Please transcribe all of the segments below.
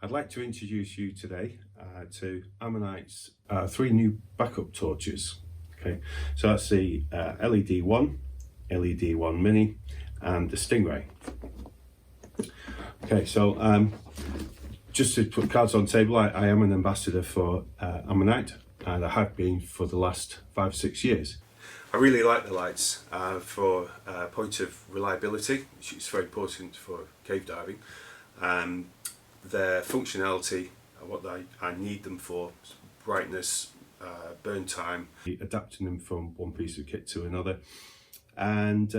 I'd like to introduce you today to Ammonite's 3 new backup torches. Okay, so that's the LED1, LED1 Mini, and the Stingray. Okay, so just to put cards on the table, I am an ambassador for Ammonite, and I have been for the last 5-6 years. I really like the lights for point of reliability, which is very important for cave diving. Their functionality, what I need them for, brightness, burn time, adapting them from one piece of kit to another. And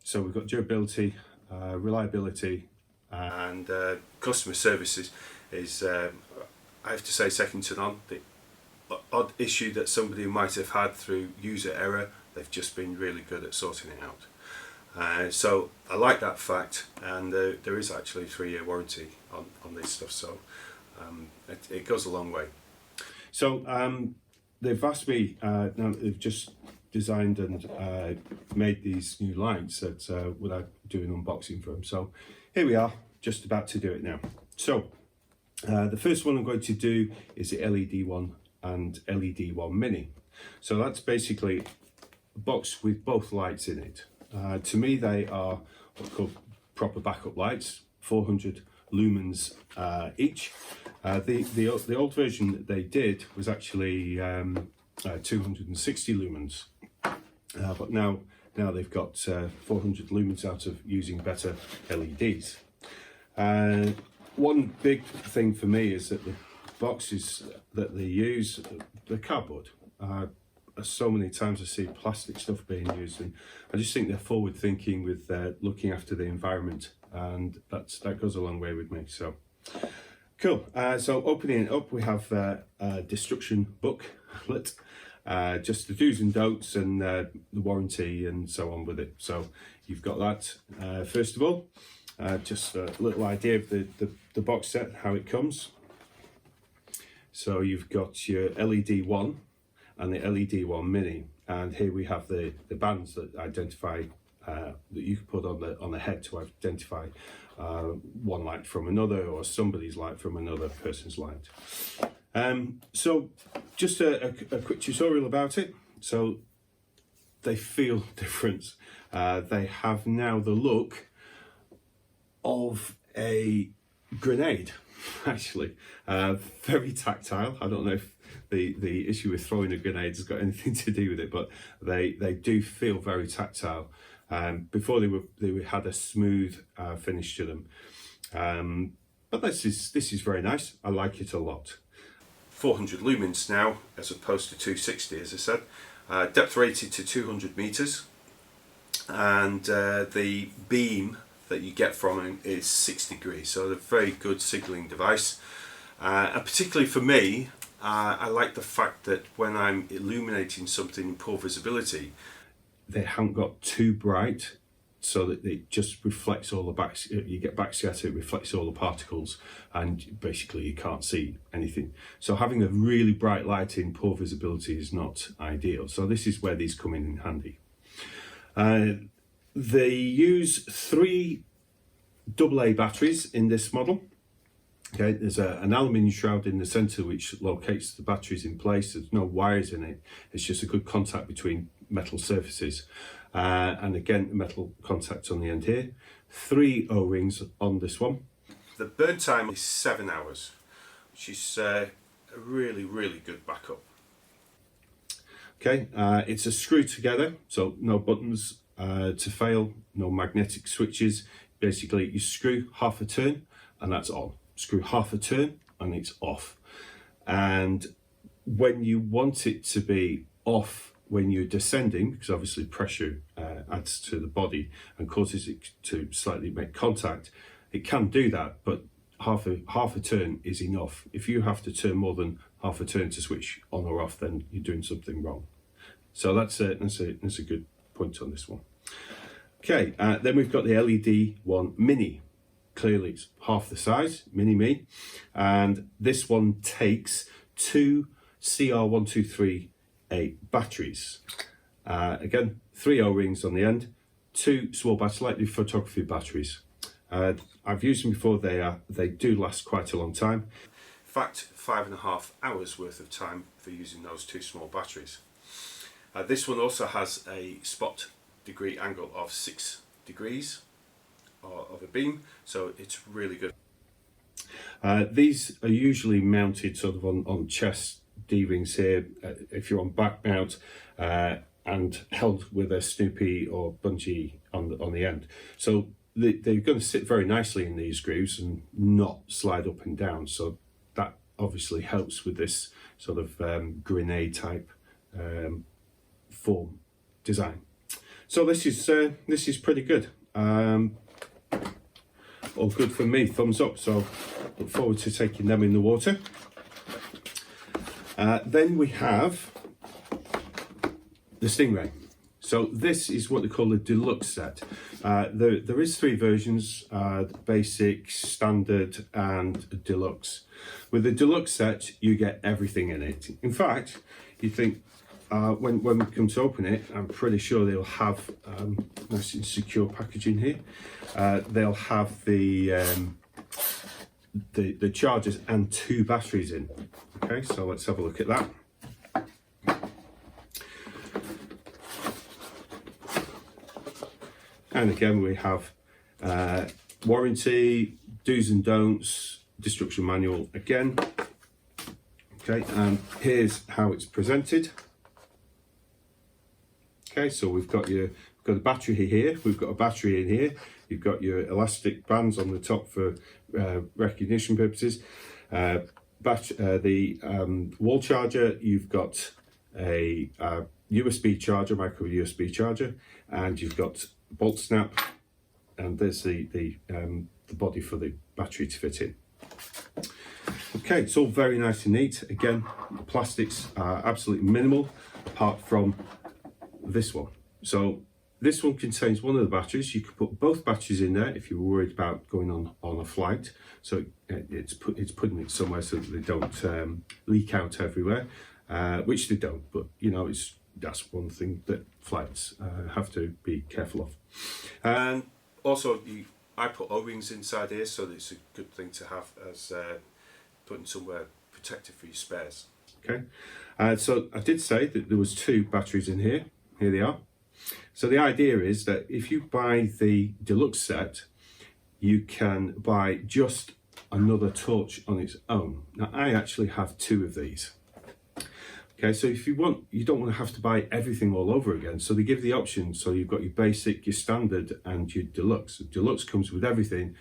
so we've got durability, reliability, and customer services is, I have to say, second to none. The odd issue that somebody might have had through user error, they've just been really good at sorting it out. So I like that fact, and there is actually a 3-year warranty on this stuff, so it goes a long way. So they've asked me, now they've just designed and made these new lights that would I do an unboxing for them. So here we are, just about to do it now. So the first one I'm going to do is the LED1 and LED1 Mini. So that's basically a box with both lights in it. To me, they are what's called proper backup lights, 400 lumens each. The old version that they did was actually 260 lumens, but now they've got 400 lumens out of using better LEDs. One big thing for me is that the boxes that they use, the cardboard. So many times I see plastic stuff being used, and I just think they're forward thinking with looking after the environment, and that goes a long way with me. So cool. So opening it up, we have a destruction booklet, just the do's and don'ts and the warranty and so on with it. So you've got that. First of all, just a little idea of the box set, how it comes. So you've got your LED1 and the LED1 Mini, and here we have the bands that identify that you can put on the head to identify one light from another, or somebody's light from another person's light. So just a quick tutorial about it. So they feel different. They have now the look of a grenade, actually. Very tactile. I don't know if the issue with throwing a grenade has got anything to do with it, but they do feel very tactile. Before they had a smooth finish to them, but this is very nice. I like it a lot. 400 lumens now as opposed to 260, as I said. Depth rated to 200 meters, and the beam that you get from it is 6 degrees, so a very good signaling device. And particularly for me, I like the fact that when I'm illuminating something in poor visibility, they haven't got too bright, so that it just reflects all the you get backscatter, it reflects all the particles, and basically you can't see anything. So having a really bright light in poor visibility is not ideal. So this is where these come in handy. They use 3 AA batteries in this model. Okay, there's an aluminium shroud in the center which locates the batteries in place. There's no wires in it. It's just a good contact between metal surfaces. And again, metal contact on the end here. 3 O-rings on this one. The burn time is 7 hours, which is a really, really good backup. Okay, it's a screw together, so no buttons to fail, no magnetic switches. Basically, you screw half a turn and that's on. Screw half a turn and it's off. And when you want it to be off when you're descending, because obviously pressure adds to the body and causes it to slightly make contact, it can do that, but half a turn is enough. If you have to turn more than half a turn to switch on or off, then you're doing something wrong. So that's a good point on this one. Okay, then we've got the LED1 Mini. Clearly it's half the size, mini me, and this one takes 2 CR1238 batteries. Again, 3 O-rings on the end, 2 small batteries, like the photography batteries. I've used them before. They do last quite a long time. In fact, 5.5 hours worth of time for using those two small batteries. This one also has a spot degree angle of 6 degrees of a beam, so it's really good. These are usually mounted sort of on chest D-rings here, if you're on back mount, and held with a snoopy or bungee on the end. So they're going to sit very nicely in these grooves and not slide up and down. So that obviously helps with this sort of grenade type form design. So this is pretty good. All good for me, thumbs up. So look forward to taking them in the water. Then we have the Stingray. So this is what they call the deluxe set. There is 3 versions: basic, standard, and deluxe. With the deluxe set, you get everything in it. In fact, you think when we come to open it, I'm pretty sure they'll have nice and secure packaging here. They'll have the chargers and 2 batteries in. Okay, so let's have a look at that. And again, we have warranty, do's and don'ts, destruction manual again. Okay, and here's how it's presented. Okay, so we've got a battery here, we've got a battery in here, you've got your elastic bands on the top for recognition purposes. The wall charger, you've got a USB charger, micro USB charger, and you've got bolt snap, and there's the body for the battery to fit in. Okay, it's all very nice and neat. Again, the plastics are absolutely minimal, apart from this one. So this one contains one of the batteries. You could put both batteries in there if you were worried about going on a flight. So it's putting it somewhere so that they don't leak out everywhere, which they don't. But you know, that's one thing that flights have to be careful of. And also, I put O-rings inside here, so that it's a good thing to have as putting somewhere protected for your spares. Okay, so I did say that there was 2 batteries in here. Here they are. So the idea is that if you buy the deluxe set, you can buy just another torch on its own. Now I actually have 2 of these. Okay, so if you don't want to have to buy everything all over again. So they give the option. So you've got your basic, your standard, and your deluxe. The deluxe comes with everything,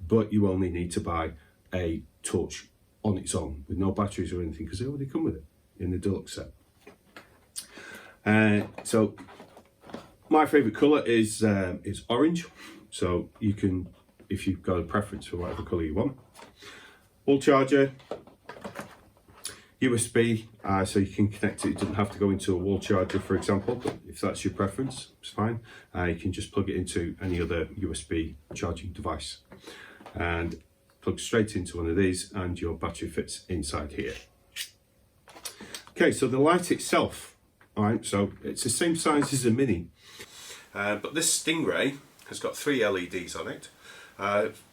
but you only need to buy a torch on its own with no batteries or anything, because they already come with it in the deluxe set. So my favourite colour is orange. So you can, if you've got a preference for whatever colour you want. Wall charger, USB, so you can connect it. It doesn't have to go into a wall charger, for example, but if that's your preference, it's fine. You can just plug it into any other USB charging device and plug straight into one of these, and your battery fits inside here. Okay, so the light itself, all right, so it's the same size as a Mini, but this Stingray has got 3 LEDs on it.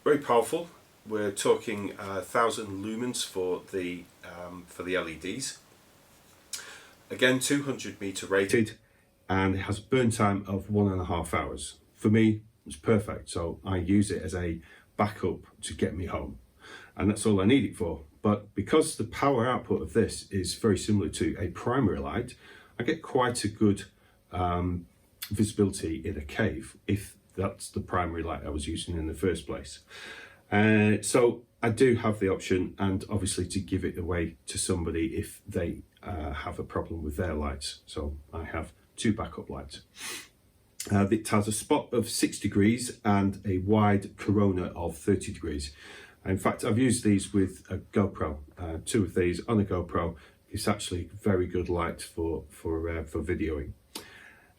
Very powerful. We're talking 1,000 lumens for the LEDs. Again, 200 meter rated, and it has a burn time of 1.5 hours. For me, it's perfect. So I use it as a backup to get me home, and that's all I need it for. But because the power output of this is very similar to a primary light, I get quite a good visibility in a cave, if that's the primary light I was using in the first place. So I do have the option, and obviously to give it away to somebody if they have a problem with their lights. So I have 2 backup lights. It has a spot of 6 degrees and a wide corona of 30 degrees. In fact, I've used these with a GoPro. 2 of these on a GoPro. It's actually very good light for videoing.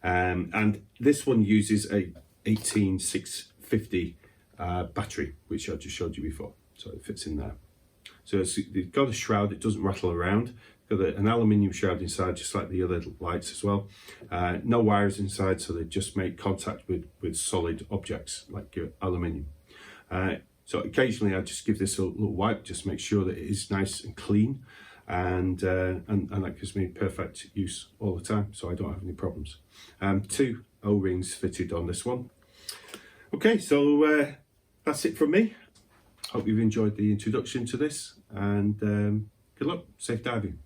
And this one uses a 18650 battery, which I just showed you before, so it fits in there. So it's got a shroud, it doesn't rattle around. Got an aluminium shroud inside, just like the other lights as well. No wires inside, so they just make contact with solid objects like your aluminium. So occasionally I just give this a little wipe, just make sure that it is nice and clean, and that gives me perfect use all the time, so I don't have any problems. 2 O-rings fitted on this one. Okay, so that's it from me. Hope you've enjoyed the introduction to this, and good luck, safe diving.